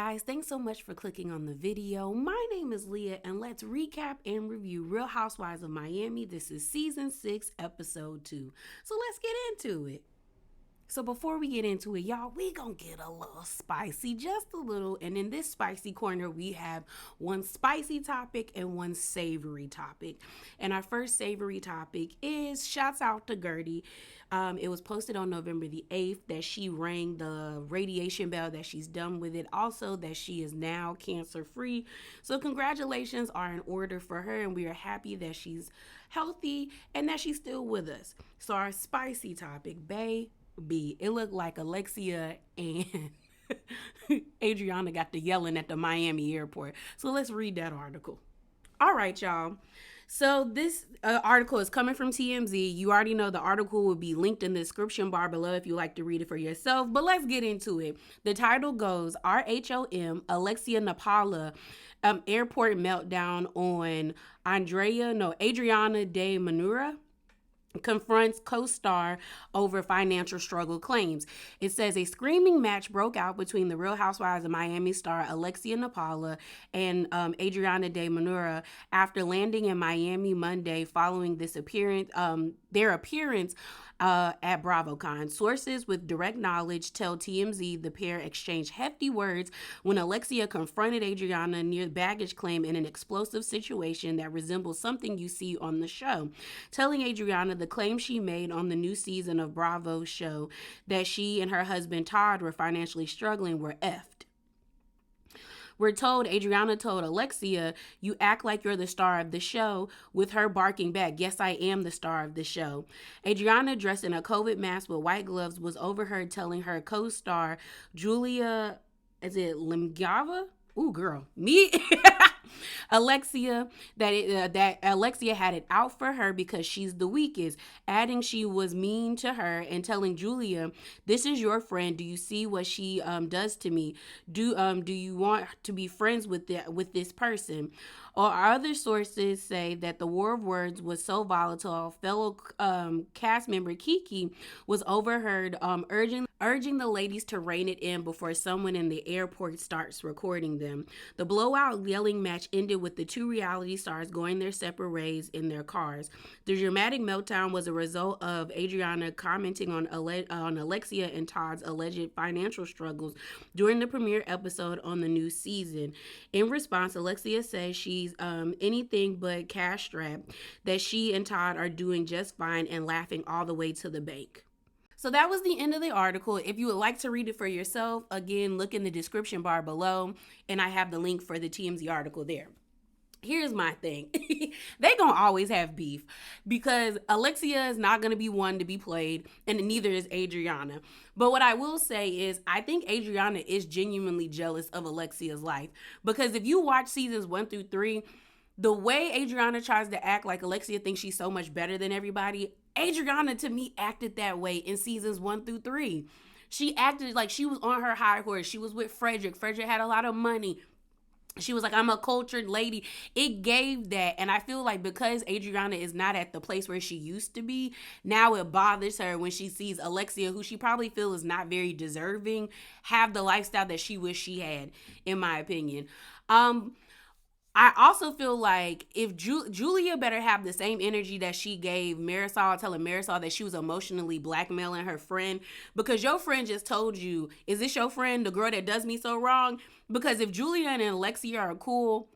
guys, thanks so much for clicking on the video. My name is Leah, and let's recap and review Real Housewives of Miami. This is season 6, episode 2. So let's get into it. So before we get into it, y'all, we gonna get a little spicy, just a little. And in this spicy corner, we have one spicy topic and one savory topic. And our first savory topic is shouts out to Gertie. It was posted on November the 8th that she rang the radiation bell, that she's done with it. Also, that she is now cancer free. So congratulations are in order for her, and we are happy that she's healthy and that she's still with us. So our spicy topic, babe. It looked like Alexia and Adriana got to yelling at the Miami airport. So let's read that article. All right, y'all. So this article is coming from TMZ. You already know the article will be linked in the description bar below if you like to read it for yourself. But let's get into it. The title goes, RHOM, Alexia Napala, airport meltdown on Adriana de Manura. Confronts co-star over financial struggle claims. It says a screaming match broke out between the Real Housewives of Miami star Alexia Napala and Adriana de Manura after landing in Miami Monday following their appearance at BravoCon. Sources with direct knowledge tell TMZ the pair exchanged hefty words when Alexia confronted Adriana near baggage claim in an explosive situation that resembles something you see on the show, telling Adriana the claim she made on the new season of Bravo's show that she and her husband Todd were financially struggling were effed. We're told Adriana told Alexia, "You act like you're the star of the show," with her barking back, "Yes, I am the star of the show." Adriana, dressed in a COVID mask with white gloves, was overheard telling her co-star Julia, is it Limgava? Ooh, girl, me. Alexia, that Alexia had it out for her because she's the weakest, adding she was mean to her and telling Julia, "This is your friend. Do you see what she does to me? Do you want to be friends with this person?" Or other sources say that the war of words was so volatile, fellow cast member Kiki was overheard urging the ladies to rein it in before someone in the airport starts recording them. The blowout yelling match ended with the two reality stars going their separate ways in their cars. The dramatic meltdown was a result of Adriana commenting on Alexia and Todd's alleged financial struggles during the premiere episode on the new season. In response, Alexia says she's anything but cash strapped, that she and Todd are doing just fine and laughing all the way to the bank. So that was the end of the article. If you would like to read it for yourself, again, look in the description bar below, and I have the link for the TMZ article there. Here's my thing. They gonna always have beef because Alexia is not gonna be one to be played, and neither is Adriana. But what I will say is I think Adriana is genuinely jealous of Alexia's life, because if you watch seasons 1 through 3, the way Adriana tries to act like Alexia thinks she's so much better than everybody, Adriana to me acted that way in seasons 1 through 3. She acted like she was on her high horse. She was with Frederick. Frederick had a lot of money. She was like, "I'm a cultured lady." It gave that. And I feel like because Adriana is not at the place where she used to be, now it bothers her when she sees Alexia, who she probably feels is not very deserving, have the lifestyle that she wish she had, in my opinion. I also feel like if Julia better have the same energy that she gave Marisol, telling Marisol that she was emotionally blackmailing her friend, because your friend just told you, "Is this your friend, the girl that does me so wrong?" Because if Julia and Alexia are cool,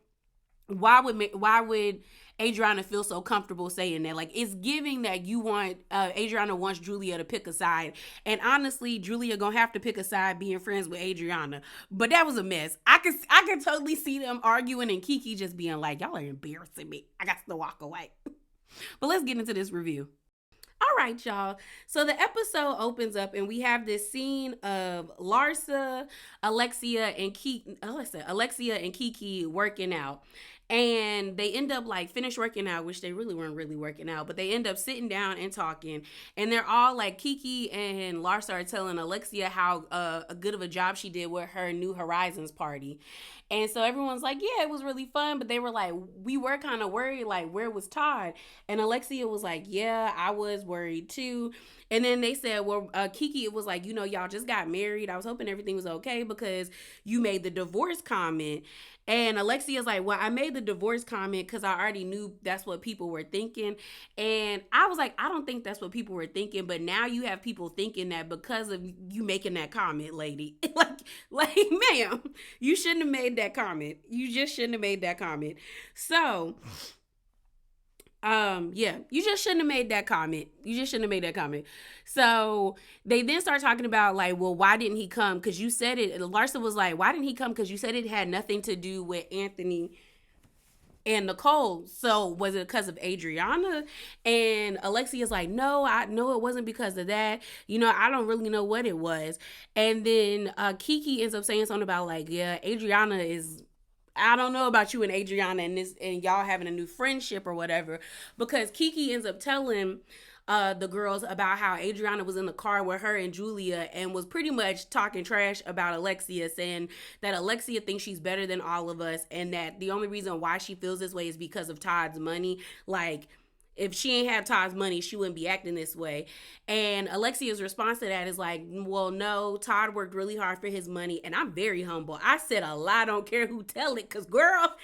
why would Adriana feel so comfortable saying that? Like, it's giving that you want Adriana wants Julia to pick a side, and honestly, Julia gonna have to pick a side being friends with Adriana. But that was a mess. I could totally see them arguing and Kiki just being like, "Y'all are embarrassing me. I got to walk away." But let's get into this review. All right, y'all. So the episode opens up and we have this scene of Larsa, Alexia, and Kiki working out. And they end up like finish working out, which they really weren't really working out, but they end up sitting down and talking. And they're all like, Kiki and Larsa are telling Alexia how a good of a job she did with her New Horizons party. And so everyone's like, yeah, it was really fun. But they were like, we were kind of worried, like, where was Todd? And Alexia was like, yeah, I was worried too. And then they said, well, Kiki, it was like, y'all just got married. I was hoping everything was okay because you made the divorce comment. And Alexia's like, well, I made the divorce comment because I already knew that's what people were thinking. And I was like, I don't think that's what people were thinking. But now you have people thinking that because of you making that comment, lady. like, ma'am, you shouldn't have made that comment. You just shouldn't have made that comment. So, yeah, you just shouldn't have made that comment. You just shouldn't have made that comment. So they then start talking about like, well, why didn't he come? Because you said it. Larsa was like, why didn't he come? Because you said it had nothing to do with Anthony and Nicole. So was it because of Adriana? And Alexia's like, no, I know it wasn't because of that. I don't really know what it was. And then Kiki ends up saying something about like, yeah, Adriana is, I don't know about you and Adriana and y'all having a new friendship or whatever, because Kiki ends up telling the girls about how Adriana was in the car with her and Julia and was pretty much talking trash about Alexia, saying that Alexia thinks she's better than all of us and that the only reason why she feels this way is because of Todd's money. Like, if she ain't had Todd's money, she wouldn't be acting this way. And Alexia's response to that is like, well, no, Todd worked really hard for his money, and I'm very humble. I said a lie, I don't care who tell it, because girl,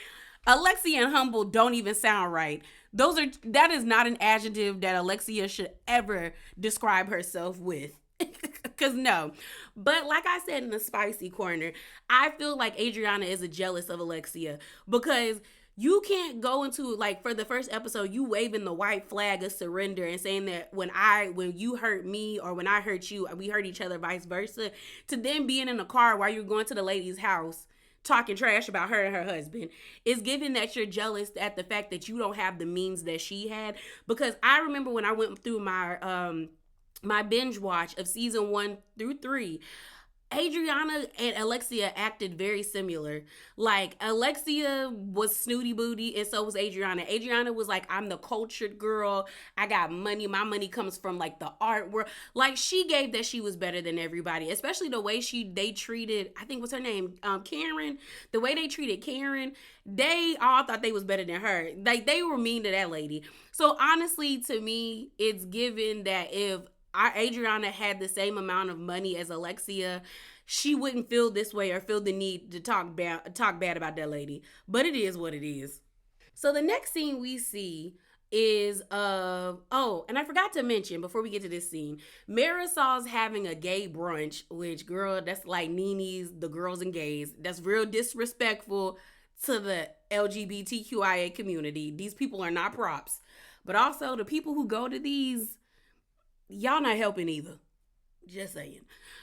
Alexia and humble don't even sound right. That is not an adjective that Alexia should ever describe herself with. Cause no. But like I said in the spicy corner, I feel like Adriana is a jealous of Alexia because you can't go into like for the first episode you waving the white flag of surrender and saying that when you hurt me or when I hurt you, we hurt each other, vice versa, to then being in the car while you're going to the lady's house talking trash about her and her husband is given that you're jealous at the fact that you don't have the means that she had. Because I remember when I went through my binge watch of season 1 through 3, Adriana and Alexia acted very similar. Like, Alexia was snooty booty, and so was Adriana. Adriana was like, I'm the cultured girl. I got money. My money comes from like the art world. Like, she gave that she was better than everybody, especially the way they treated, I think what's her name? Karen. The way they treated Karen, they all thought they was better than her. Like, they were mean to that lady. So honestly, to me, it's given that if Adriana had the same amount of money as Alexia, she wouldn't feel this way or feel the need to talk bad about that lady. But it is what it is. So the next scene we see is and I forgot to mention before we get to this scene, Marisol's having a gay brunch, which girl, that's like Nini's the girls and gays. That's real disrespectful to the LGBTQIA community. These people are not props. But also the people who go to these, y'all not helping either. Just saying.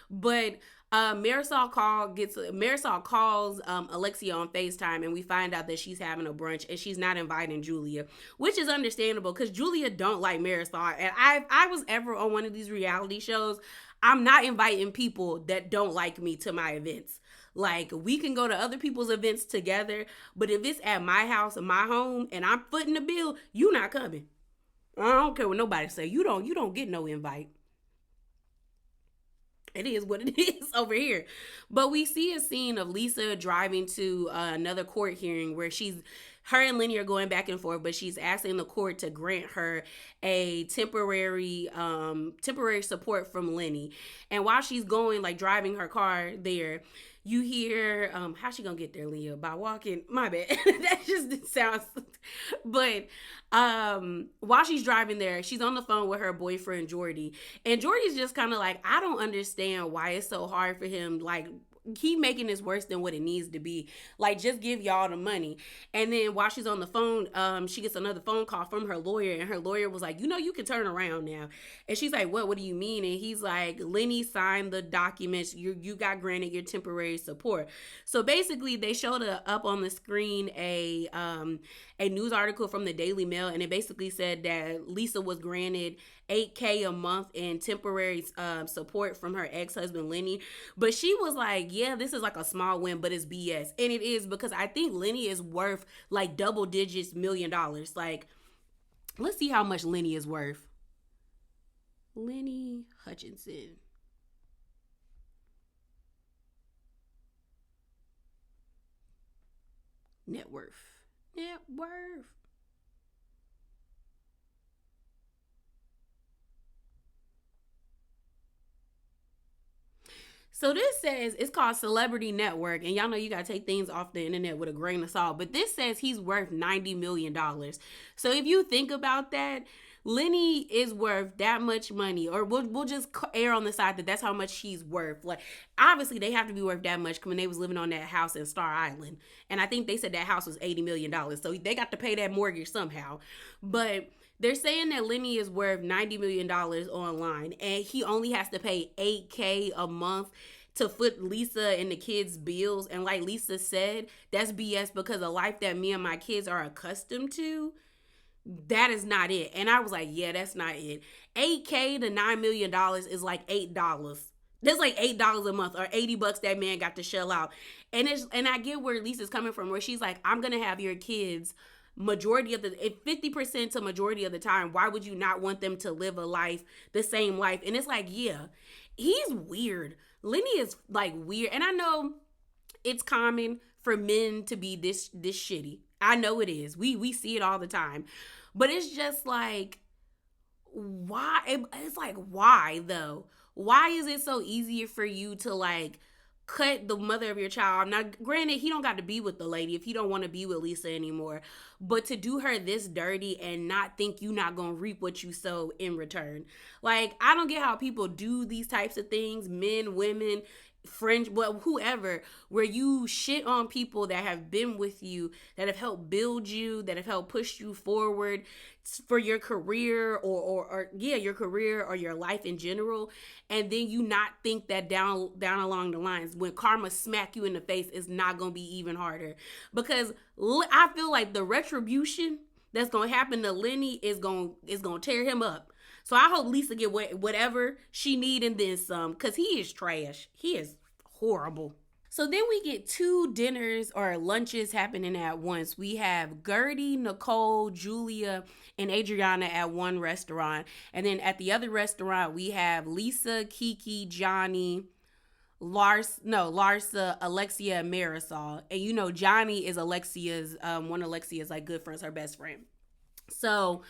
But Marisol calls Alexia on FaceTime, and we find out that she's having a brunch and she's not inviting Julia, which is understandable because Julia don't like Marisol. And I was ever on one of these reality shows, I'm not inviting people that don't like me to my events. Like, we can go to other people's events together, but if it's at my house and my home and I'm footing the bill, you not coming. I don't care what nobody say. You don't get no invite. It is what it is over here. But we see a scene of Lisa driving to another court hearing where her and Lenny are going back and forth, but she's asking the court to grant her a temporary support from Lenny. And while she's going, like driving her car there, you hear how's she gonna get there, Leah? By walking? My bad. That just sounds. But while she's driving there, she's on the phone with her boyfriend Jordy, and Jordy's just kind of like, I don't understand why it's so hard for him. Like, keep making this worse than what it needs to be. Like, just give y'all the money. And then while she's on the phone, she gets another phone call from her lawyer, and her lawyer was like, you can turn around now. And she's like, what do you mean? And he's like, Lenny signed the documents. You got granted your temporary support. So basically they showed up on the screen a news article from the Daily Mail, and it basically said that Lisa was granted $8K a month in temporary support from her ex-husband Lenny. But she was like, yeah, this is like a small win, but it's BS. And it is, because I think Lenny is worth like double digits $1,000,000. Like, let's see how much Lenny is worth. Lenny Hutchinson. Net worth. Net worth. So this says it's called Celebrity Network, and y'all know you gotta take things off the internet with a grain of salt. But this says he's worth $90 million. So if you think about that, Lenny is worth that much money, or we'll just err on the side that that's how much he's worth. Like, obviously they have to be worth that much when they was living on that house in Star Island, and I think they said that house was $80 million, so they got to pay that mortgage somehow. But they're saying that Lenny is worth $90 million online, and he only has to pay $8K a month to foot Lisa and the kids' bills. And like Lisa said, that's BS, because a life that me and my kids are accustomed to, that is not it. And I was like, yeah, that's not it. $8K to $9 million is like $8. That's like $8 a month, or $80 that man got to shell out. And I get where Lisa's coming from, where she's like, I'm gonna have your kids majority of the 50% to majority of the time. Why would you not want them to live a life, the same life? And it's like, yeah, he's weird. Lenny is like weird. And I know it's common for men to be this shitty. I know it is. We see it all the time. But it's just like, why? It's like, why though? Why is it so easier for you to like cut the mother of your child? Now, granted, he don't got to be with the lady if he don't want to be with Lisa anymore. But to do her this dirty and not think you not going to reap what you sow in return. Like, I don't get how people do these types of things, men, women, friends, but whoever, where you shit on people that have been with you, that have helped build you, that have helped push you forward for your career, or your career or your life in general. And then you not think that down along the lines, when karma smack you in the face, is not gonna be even harder. Because I feel like the retribution that's gonna happen to Lenny is gonna tear him up. So I hope Lisa get whatever she need and then some, because he is trash. He is horrible. So then we get two dinners or lunches happening at once. We have Gertie, Nicole, Julia, and Adriana at one restaurant. And then at the other restaurant, we have Lisa, Kiki, Johnny, Larsa, Alexia, and Marisol. And you know, Johnny is Alexia's, one of Alexia's like good friends, her best friend. So,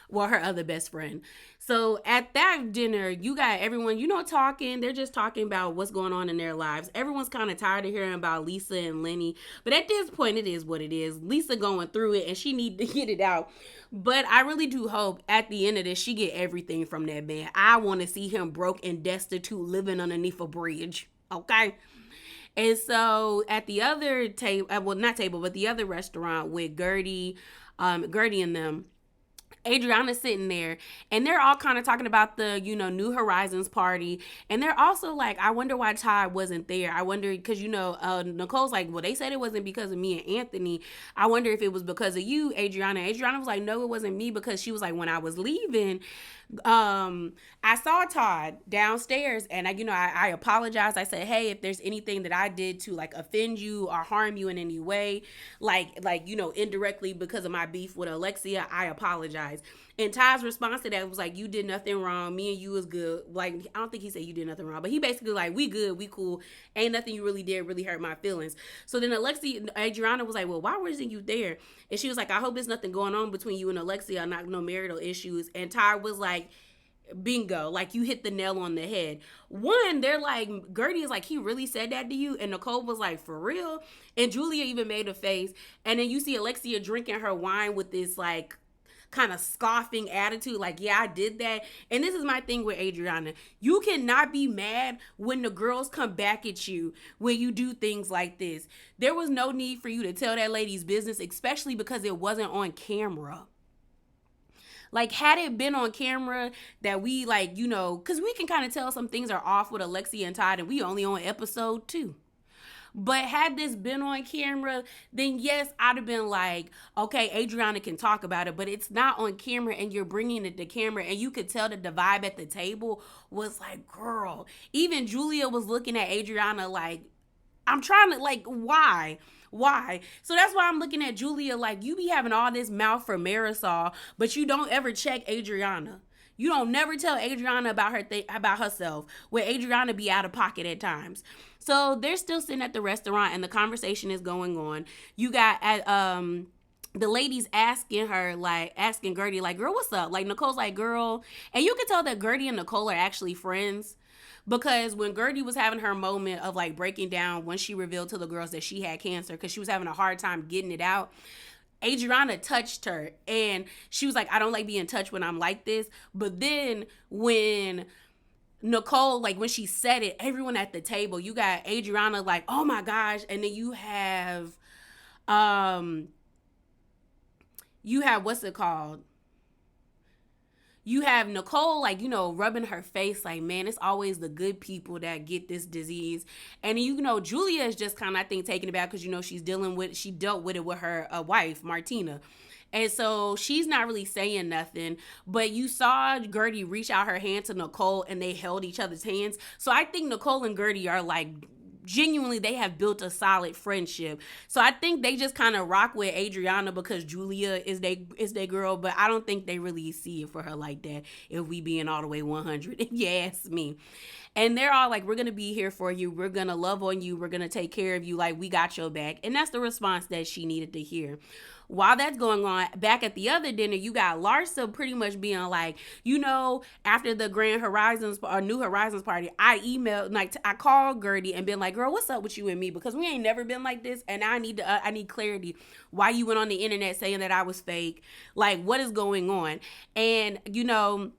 well, her other best friend. So at that dinner, you got everyone, talking. They're just talking about what's going on in their lives. Everyone's kind of tired of hearing about Lisa and Lenny. But at this point, it is what it is. Lisa going through it, and she need to get it out. But I really do hope at the end of this, she get everything from that man. I want to see him broke and destitute, living underneath a bridge. Okay? And so at the other table, well, not table, but the other restaurant with Gertie and them, Adriana's sitting there, and they're all kind of talking about the, New Horizons party. And they're also like, I wonder why Todd wasn't there. I wonder, because, Nicole's like, well, they said it wasn't because of me and Anthony. I wonder if it was because of you, Adriana. Adriana was like, no, it wasn't me, because she was like, when I was leaving, I saw Todd downstairs, and I apologized. I said, hey, if there's anything that I did to like offend you or harm you in any way, like indirectly because of my beef with Alexia, I apologize. And Todd's response to that was like, you did nothing wrong. Me and you was good. Like, I don't think he said you did nothing wrong, but he basically like, we good, we cool. Ain't nothing you really did really hurt my feelings. So then Adriana was like, well, why wasn't you there? And she was like, I hope there's nothing going on between you and Alexia, not no marital issues. And Todd was like, bingo, like you hit the nail on the head. One, they're like, Gertie is like, he really said that to you? And Nicole was like, for real? And Julia even made a face. And then you see Alexia drinking her wine with this like kind of scoffing attitude, like, yeah, I did that. And this is my thing with Adriana. You cannot be mad when the girls come back at you when you do things like this. There was no need for you to tell that lady's business, especially because it wasn't on camera. Like, had it been on camera that we because we can kind of tell some things are off with Alexia and Todd, and we only on episode 2. But had this been on camera, then yes, I'd have been like, okay, Adriana can talk about it, but it's not on camera and you're bringing it to camera. And you could tell that the vibe at the table was like, girl. Even Julia was looking at Adriana like, I'm trying to, like, why? Why? So that's why I'm looking at Julia like, you be having all this mouth for Marisol, but you don't ever check Adriana. You don't never tell Adriana about about herself, where Adriana be out of pocket at times. So they're still sitting at the restaurant and the conversation is going on. You got at the ladies asking her, like, asking Gertie, like, girl, what's up? Like, Nicole's like, girl. And you can tell that Gertie and Nicole are actually friends. Because when Gertie was having her moment of like breaking down when she revealed to the girls that she had cancer, because she was having a hard time getting it out, Adriana touched her and she was like, I don't like being touched when I'm like this. But then when Nicole, like when she said it, everyone at the table, you got Adriana like, oh my gosh. And then you have what's it called? You have Nicole, like, you know, rubbing her face like, man, it's always the good people that get this disease. And, you know, Julia is just kind of, I think, taking it back because, you know, she dealt with it with her wife, Martina. And so she's not really saying nothing. But you saw Gertie reach out her hand to Nicole and they held each other's hands. So I think Nicole and Gertie are like, genuinely, they have built a solid friendship. So I think they just kind of rock with Adriana because Julia is their girl, but I don't think they really see it for her like that, if we being all the way 100, if you ask me. And they're all like, we're going to be here for you. We're going to love on you. We're going to take care of you. Like, we got your back. And that's the response that she needed to hear. While that's going on, back at the other dinner, you got Larsa pretty much being like, you know, after the Grand Horizons or New Horizons party, I emailed, like, I called Gertie and been like, girl, what's up with you and me? Because we ain't never been like this. And I need clarity. Why you went on the internet saying that I was fake? Like, what is going on? And, you know,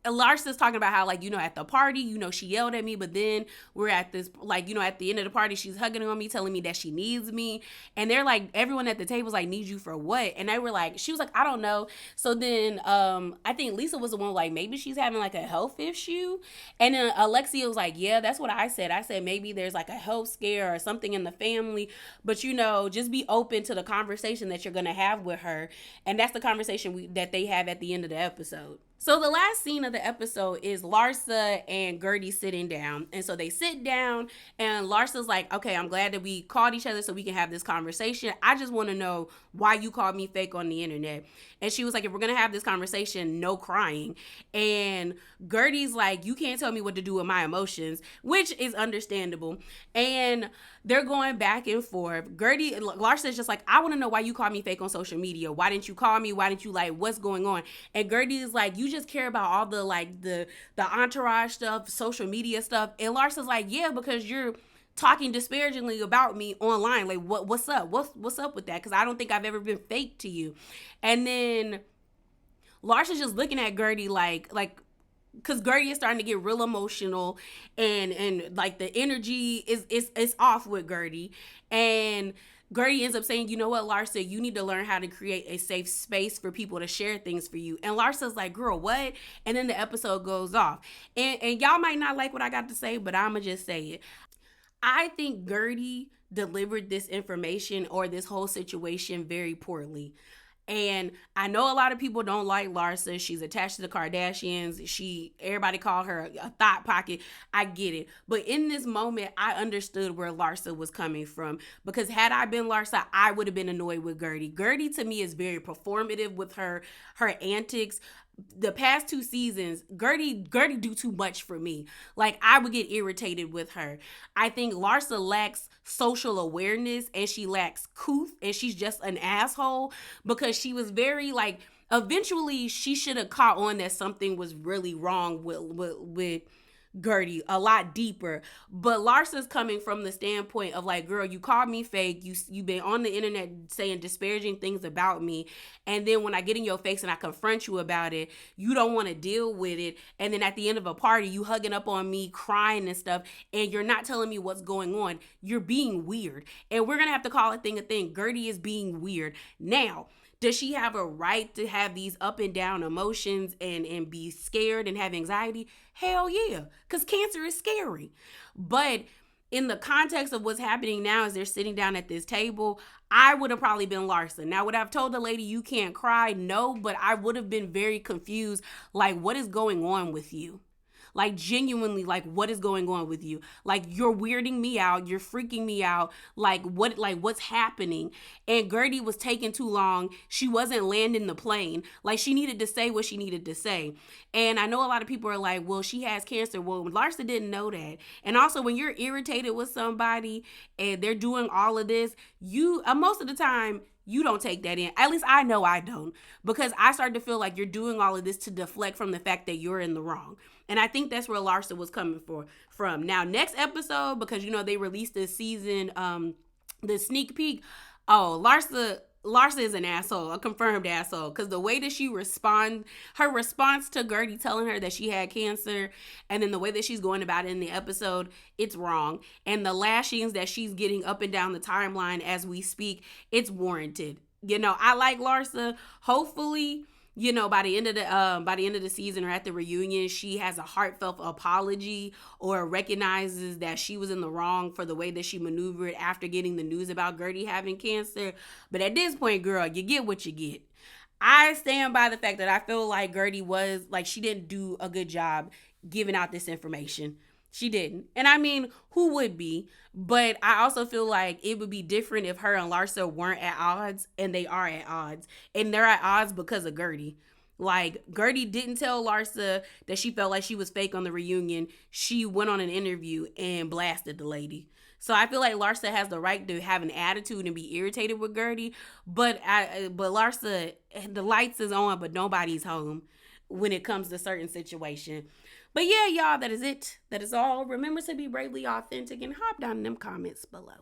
Larsa's talking about how, like, you know, at the party, you know, she yelled at me, but then we're at this, like, you know, at the end of the party, she's hugging on me, telling me that she needs me. And they're like, everyone at the table was like, need you for what? And they were like, she was like, I don't know. So then I think Lisa was the one like, maybe she's having like a health issue. And then Alexia was like, yeah, that's what I said. I said, maybe there's like a health scare or something in the family, but, you know, just be open to the conversation that you're going to have with her. And that's the conversation that they have at the end of the episode. So the last scene of the episode is Larsa and Gertie sitting down. And so they sit down and Larsa's like, okay, I'm glad that we called each other so we can have this conversation. I just want to know why you called me fake on the internet. And she was like, if we're going to have this conversation, no crying. And Gertie's like, you can't tell me what to do with my emotions, which is understandable. And they're going back and forth. Larsa's just like, I want to know why you called me fake on social media. Why didn't you call me? Why didn't you, like, what's going on? And Gertie is like, you just care about all the, like, the entourage stuff, social media stuff. And Larsa's like, yeah, because you're talking disparagingly about me online. Like, what's up? What's up with that? Because I don't think I've ever been fake to you. And then Larsa's just looking at Gertie like, because Gertie is starting to get real emotional and like the energy is off with Gertie. And Gertie ends up saying, you know what, Larsa, you need to learn how to create a safe space for people to share things for you. And Larsa's like, girl, what? And then the episode goes off. And y'all might not like what I got to say, but I'ma just say it. I think Gertie delivered this information or this whole situation very poorly. And I know a lot of people don't like Larsa. She's attached to the Kardashians. Everybody called her a thought pocket. I get it. But in this moment, I understood where Larsa was coming from. Because had I been Larsa, I would have been annoyed with Gertie. Gertie, to me, is very performative with her antics. The past 2 seasons, Gertie do too much for me. Like, I would get irritated with her. I think Larsa lacks social awareness and she lacks couth and she's just an asshole because she was very, like, eventually she should have caught on that something was really wrong with Gertie a lot deeper. But Larsa's coming from the standpoint of like, girl, you called me fake. You've been on the internet saying disparaging things about me. And then when I get in your face and I confront you about it, you don't want to deal with it. And then at the end of a party, you hugging up on me, crying and stuff. And you're not telling me what's going on. You're being weird. And we're going to have to call a thing a thing. Gertie is being weird. Now, does she have a right to have these up and down emotions and be scared and have anxiety? Hell yeah, because cancer is scary. But in the context of what's happening now as they're sitting down at this table, I would have probably been Larsa. Now, would I have told the lady you can't cry? No, but I would have been very confused. Like, what is going on with you? Like, genuinely, like, what is going on with you? Like, you're weirding me out. You're freaking me out. What's happening? And Gertie was taking too long. She wasn't landing the plane. Like, she needed to say what she needed to say. And I know a lot of people are like, well, she has cancer. Well, Larsa didn't know that. And also, when you're irritated with somebody and they're doing all of this, most of the time, you don't take that in. At least I know I don't, because I start to feel like you're doing all of this to deflect from the fact that you're in the wrong. And I think that's where Larsa was coming from. Now, next episode, because, they released this season, the sneak peek. Oh, Larsa is an asshole, a confirmed asshole, because the way that she her response to Gertie telling her that she had cancer, and then the way that she's going about it in the episode, it's wrong. And the lashings that she's getting up and down the timeline as we speak, it's warranted. I like Larsa. Hopefully, by the end of the season or at the reunion, she has a heartfelt apology or recognizes that she was in the wrong for the way that she maneuvered after getting the news about Gertie having cancer. But at this point, girl, you get what you get. I stand by the fact that I feel like Gertie she didn't do a good job giving out this information. She didn't. And I mean, who would be? But I also feel like it would be different if her and Larsa weren't at odds, and they are at odds. And they're at odds because of Gertie. Like, Gertie didn't tell Larsa that she felt like she was fake on the reunion. She went on an interview and blasted the lady. So I feel like Larsa has the right to have an attitude and be irritated with Gertie. But Larsa, the lights is on, but nobody's home when it comes to certain situation. But yeah, y'all, that is it. That is all. Remember to be bravely authentic and hop down in them comments below.